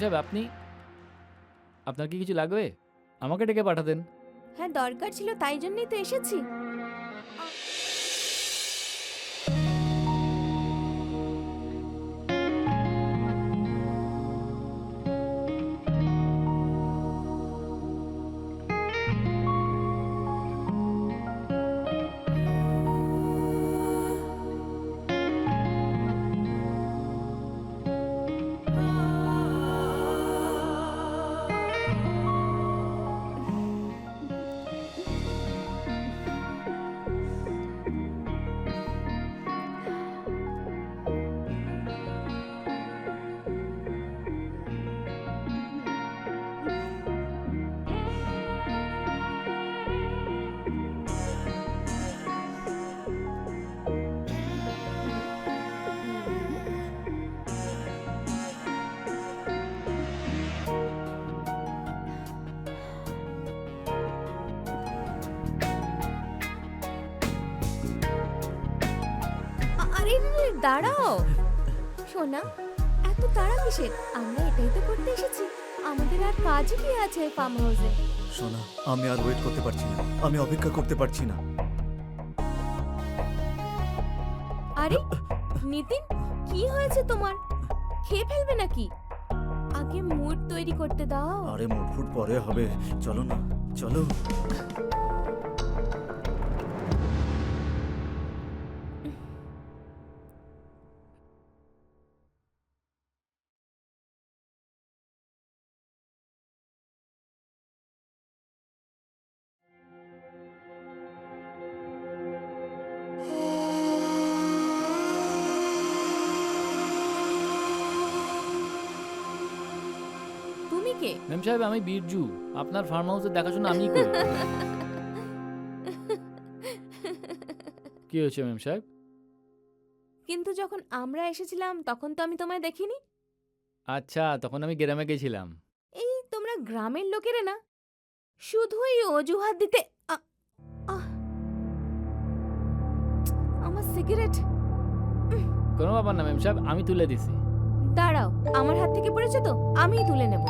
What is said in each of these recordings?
সাহেব আপনি, আপনার কি কিছু লাগবে? আমাকে ডেকে পাঠাতেন। হ্যাঁ দরকার ছিল, তাই জন্যই তো এসেছি। আরে দাঁড়াও সোনা, এত তাড়া কিসের? আমরা এটাই তো করতে এসেছি। আমাদের আর কাজই কি আছে এই ফার্ম হাউসে? সোনা, আমি আর ওয়েট করতে পারছি না, আমি অপেক্ষা করতে পারছি না। আরে নিতিন, কি হয়েছে তোমার? খেয়ে ফেলবে নাকি? আগে মুড তৈরি করতে দাও। আরে মুটফুট পরে হবে, চলো না, চলো। তুমি কে? ম্যাম সাহেব আমি বীরজু, আপনার ফার্ম হাউসের দেখাশোনা আমিই করি। কি হয়েছে ম্যাম সাহেব? কিন্তু যখন আমরা এসেছিলাম তখন তো আমি তোমায় দেখিনি। আচ্ছা, তখন আমি গ্রামে গেছিলাম। এই তোমরা গ্রামের লোকেরা না, শুধুই অজুহাত দিতে। আহ! আমার সিগারেট। কোনো ব্যাপার না ম্যাম সাহেব, আমি তুলে দিছি। দাঁড়াও, আমার হাত থেকে পড়েছে তো, আমিই তুলে নেব।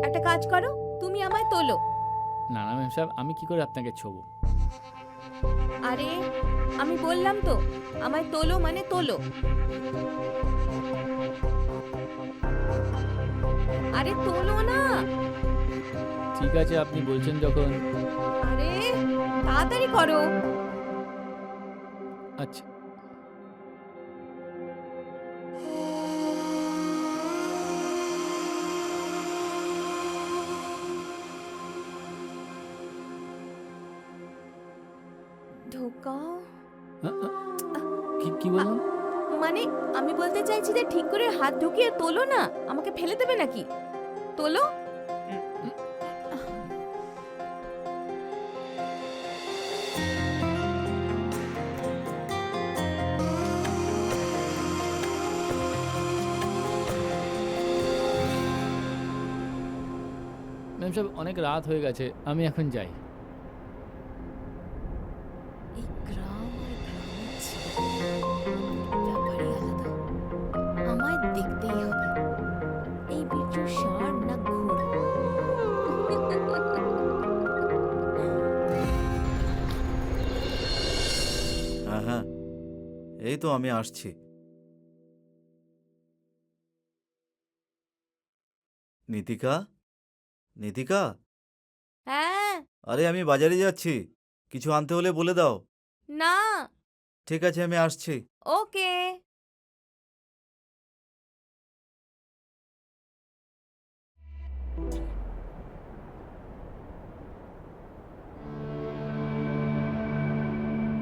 একটা কাজ করো, তুমি আমায় তোলো। না না ম্যাম সাহেব, আমি কি করে আপনাকে ছোবো? আরে আমি বললাম তো, আমায় তোলো মানে তোলো। আরে তোলো না। ঠিক আছে, আপনি বলছেন যখন। আরে তাড়াতাড়ি করো। আচ্ছা। ঢোকাও। আ, আ, কি বলুন? মানে আমি বলতে চাইছি যে ঠিক করে হাত ঢুকিয়ে তোলো না, আমাকে ফেলে দেবে নাকি? তোলো। ম্যাম সাহেব অনেক রাত হয়ে গেছে, আমি এখন যাই। এই গ্রাম আর গ্রামের ছেলে, ব্যাপারই আলাদা। আমায় দেখতেই হবে এই বিরজু ষাঁড় না ঘোড়া। হ্যাঁ হ্যাঁ, এই তো আমি আসছি। নিতিকা, নিতিকা, হ্যাঁ। আরে আমি বাজারে যাচ্ছি, কিছু আনতে হলে বলে দাও। না। ঠিক আছে, আমি আসছি। ওকে।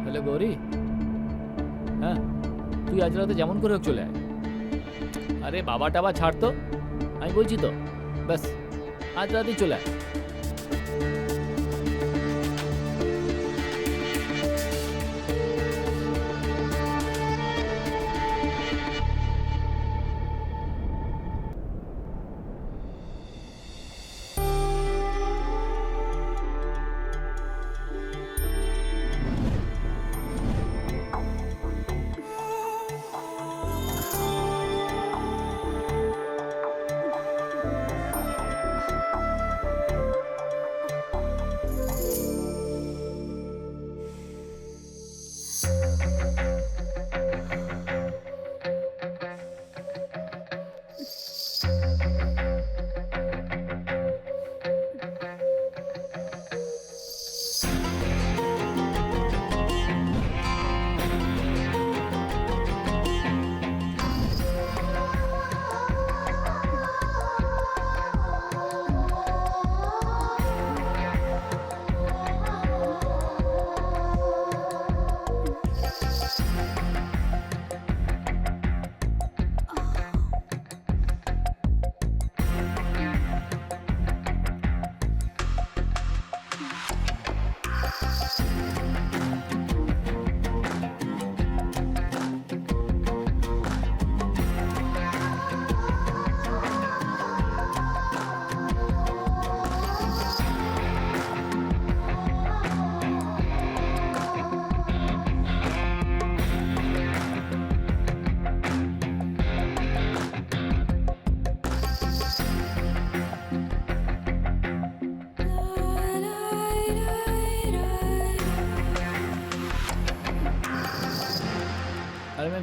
হ্যালো গৌরী, হ্যাঁ তুই আজ রাতে যেমন করে হোক চলে আয়। আরে বাবা টাবা ছাড় তো, আমি বলছি তো, ব্যাস আজ রাতেই চলে আয়।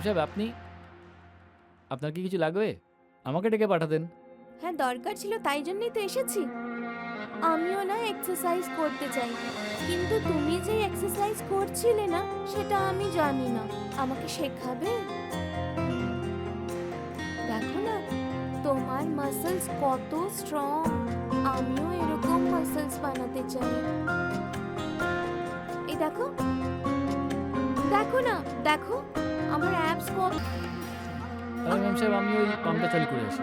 সাহেব আপনি, আপনার কি কিছু লাগবে? আমাকে ডেকে পাঠাতেন। হ্যাঁ দরকার ছিল, তাই জন্যই তো এসেছি। আমিও না এক্সারসাইজ করতে চাই, কিন্তু তুমি যে এক্সারসাইজ করছিলে না সেটা আমি জানি না, আমাকে শেখাবে? দেখো না তোমার মাসলস কত স্ট্রং, আমিও এরকম মাসলস বানাতে চাই। এই দেখো, দেখো না, দেখো আমার অ্যাবস কত। আরে ম্যাম সাহেব, আমি ওই পাম্পটা চালু করে আসি।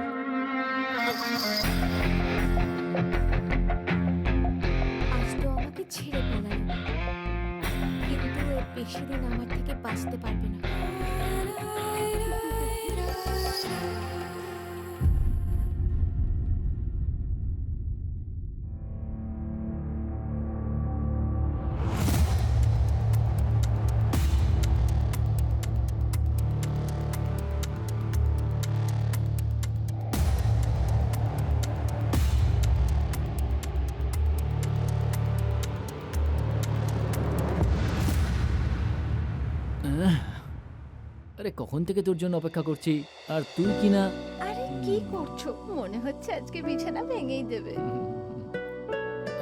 আজ তো আমাকে ছেড়ে পালালো, কিন্তু এর বেশি দিন আমার থেকে বাঁচতে পারবে না। আরে কখন থেকে তোর জন্য অপেক্ষা করছি, আর তুই কি না। আরে কি করছো? মনে হচ্ছে আজকে বিছানা ভেঙেই দেবে।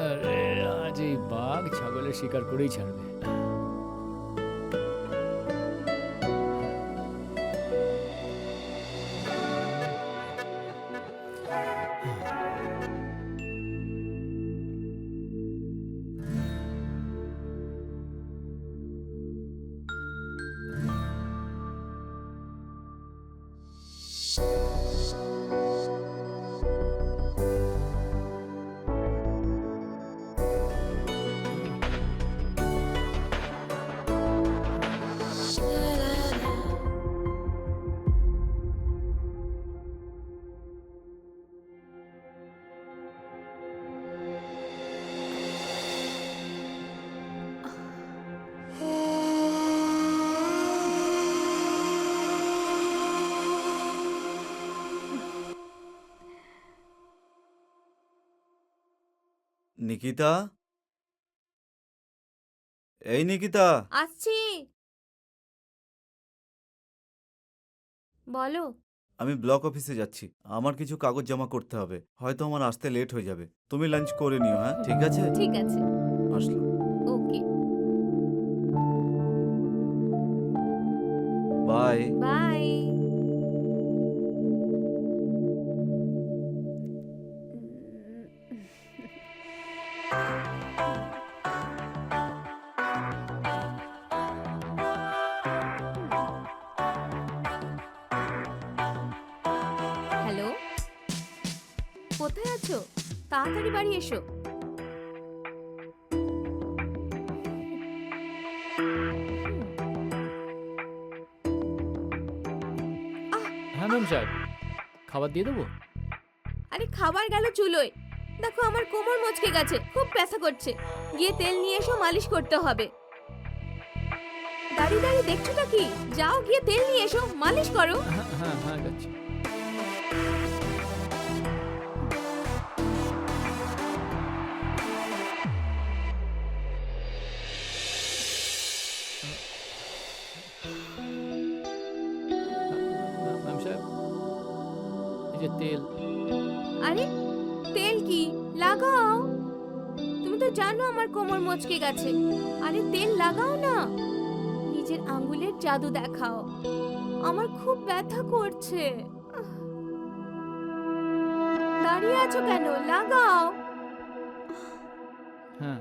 আরে আজ এই বাঘ ছাগলের শিকার করেই ছাড়বে। নিকিতা, এই নিকিতা, আসছি, বলো। আমি ব্লক অফিসে যাচ্ছি। আমার কিছু কাগজ জমা করতে হবে, হয়তো আমার আসতে লেট হয়ে যাবে। তুমি লাঞ্চ করে নিও, হ্যাঁ? ঠিক আছে, ঠিক আছে, আসলাম। ওকে, বাই। বাই। হ্যালো, কোথায় আছো? তাড়াতাড়ি বাড়ি এসো। হ্যাঁ ম্যাম সাহেব, খাবার দিয়ে দেবো? আরে খাবার গেল চুলোয়। দেখো আমার কোমর মচকে গেছে, খুব ব্যথা করছে, গিয়ে তেল নিয়ে এসো, মালিশ করতে হবে। দাঁড়িয়ে দাঁড়িয়ে দেখছোটা কি? যাও গিয়ে তেল নিয়ে এসো, মালিশ করো। হ্যাঁ হ্যাঁ হ্যাঁ, যাচ্ছি। ম্যাম সাহেব, এই যে তেল। আরে তেল কি? লাগাও। তুমি তো জানো আমার কোমর মচকে গেছে। আরে তেল লাগাও না, নিজের আঙ্গুলের জাদু দেখাও। আমার খুব ব্যথা করছে। দাঁড়িয়ে আছো কেন? লাগাও। হ্যাঁ,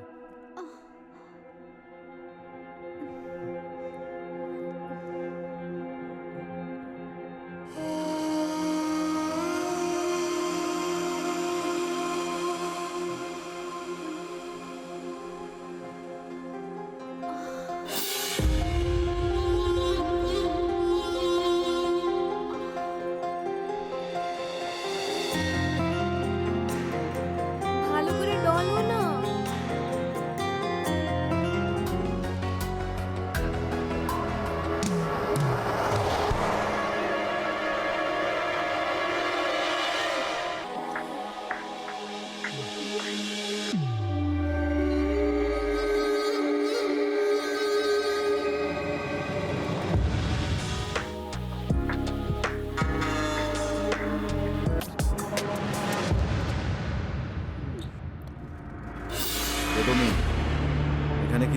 ভালো করে ডলো না।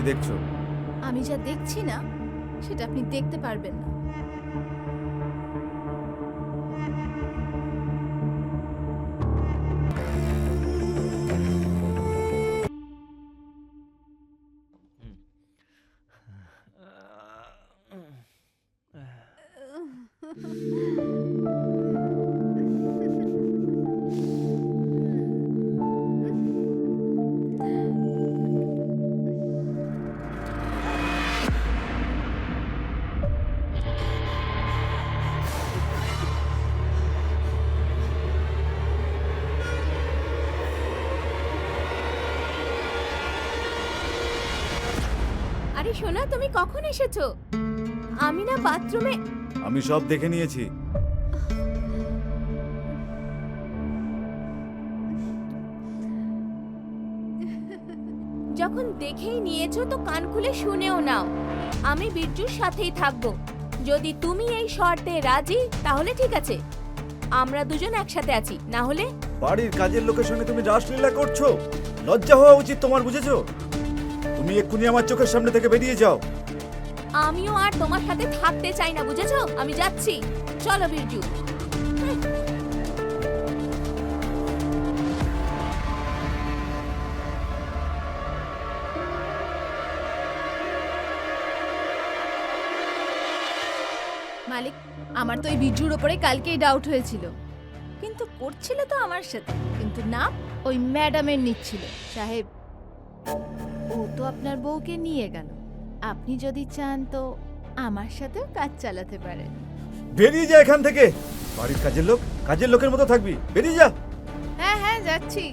কি দেখছো? আমি যা দেখছি না সেটা আপনি দেখতে পারবেন না। আরে সোনা, তুমি কখন এসেছো? আমি না বাথরুমে। আমি সব দেখে নিয়েছি। যখন দেখেই নিয়েছো তো কান খুলে শুনেও নাও। আমি বিরজুর সাথেই থাকবো। যদি তুমি এই শর্তে রাজি তাহলে ঠিক আছে, আমরা দুজন একসাথে আছি, না হলে বাড়ির কাজের লোকের সঙ্গে তুমি রাসলীলা করছো? লজ্জা হওয়া উচিত তোমার, বুঝেছো? তুমি এক্ষুনি আমার চোখের সামনে থেকে বেরিয়ে যাও। আমিও আর তোমার সাথে থাকতে চাই না, বুঝেছো? আমি যাচ্ছি, চলো বিরজু। মালিক, আমার তো এই বিজুর ওপরে কালকেই ডাউট হয়েছিল, কিন্তু করছিল তো আমার সাথে, কিন্তু না, ওই ম্যাডামের নিচ্ছিল। সাহেব, ও তো আপনার বউকে নিয়ে গেল। আপনি যদি চান তো আমার সাথেও কাজ চালাতে পারেন। বেরিয়ে যা এখান থেকে। বাড়ির কাজের লোকের মতো থাকবি, বেরিয়ে যা। হ্যাঁ হ্যাঁ, যাচ্ছি।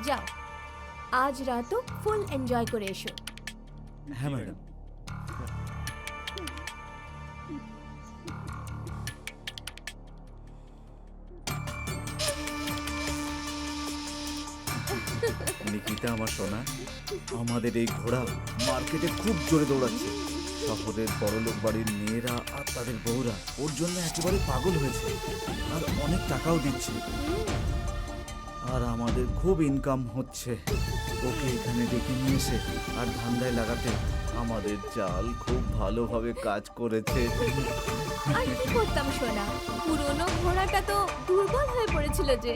যাও, আজ রাতও ফুল এনজয় করে এসো। হ্যাঁ ম্যাডাম। নিকিতা আমার সোনা, আমাদের এই ঘোড়া মার্কেটে খুব জোরে দৌড়াচ্ছে। শহরের বড়লোক বাড়ির মেয়েরা আর তাদের বউরা ওর জন্য একেবারে পাগল হয়েছে, আর অনেক টাকাও দিচ্ছে। আর আমাদের খুব ইনকাম হচ্ছে। ওকে এখানে ডেকে নিয়ে এসে আর ধান্দায় লাগাতে আমাদের জাল খুব ভালোভাবে কাজ করেছে। আর কি করতাম সোনা, পুরনো ঘোড়াটা তো দুর্বল হয়ে পড়েছিল যে।